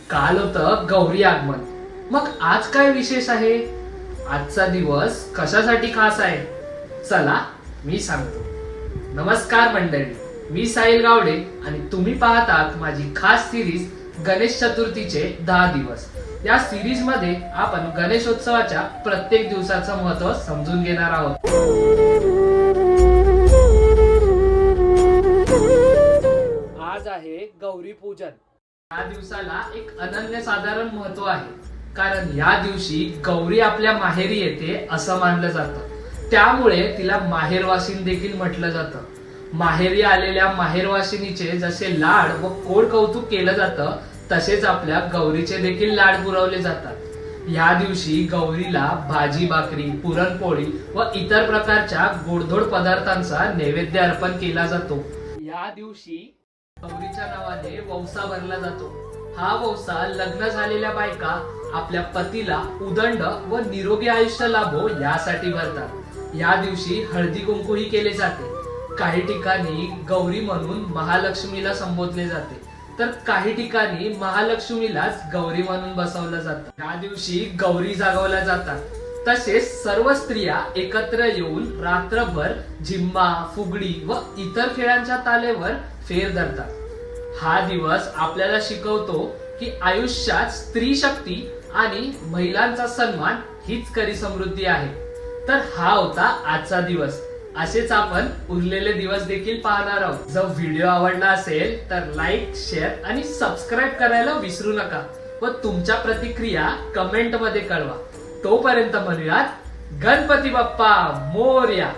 काल होतं गौरी आगमन. मग आज काय विशेष आहे? आजचा दिवस कशासाठी खास आहे? चला मी सांगतो. नमस्कार मंडळी, मी साहिल गावडे आणि तुम्ही पाहतात माझी खास सिरीज गणेश चतुर्थीचे 10 दिवस. या सिरीज मध्ये आपण गणेशोत्सवाच्या प्रत्येक दिवसाचं महत्त्व समजून घेणार आहोत. आज आहे गौरी पूजन. या दिवसाला एक अनन्यसाधारण महत्त्व आहे, कारण या दिवशी गौरी आपल्या माहेरी येते असं मानलं जातं. त्यामुळे तिला माहेरवासीन देखील म्हटलं जातं. माहेरी आलेल्या माहेरवासिनीचे जसे लाड व कोड कौतुक केलं जातं, तसेच आपल्या गौरीचे देखील लाड पुरवले जातात. या दिवशी गौरीला भाजी भाकरी, पुरणपोळी व इतर प्रकारच्या गोडधोड पदार्थांचा नैवेद्य अर्पण केला जातो. या दिवशी गौरीच्या नावाने वौसा भरला जातो. हा वौसा लग्न झालेल्या बायका आपल्या पतीला उदंड व निरोगी आयुष्य लाभो यासाठी भरतात. या दिवशी हळदी कुंकूही केले जाते. काही ठिकाणी गौरी म्हणून महालक्ष्मीला संबोधले जाते, तर काही ठिकाणी महालक्ष्मीलाच गौरी म्हणून बसवलं जातं. या दिवशी गौरी जागवल्या जातात. तसेच सर्व स्त्रिया एकत्र येऊन रात्रभर झिम्मा, फुगडी व इतर खेळांच्या तालेवर फेर धरतात. हा दिवस आपल्याला शिकवतो की आयुष्यात स्त्री शक्ती आणि महिलांचा सन्मान हीच खरी समृद्धी आहे. तर हा होता आजचा दिवस. असेच आपण उरलेले दिवस देखील पाहणार आहोत. जर व्हिडिओ आवडला असेल तर लाईक, शेअर आणि सबस्क्राईब करायला विसरू नका व तुमच्या प्रतिक्रिया कमेंट मध्ये कळवा. तोपर्यंत म्हणूयात गणपती बाप्पा मोरया.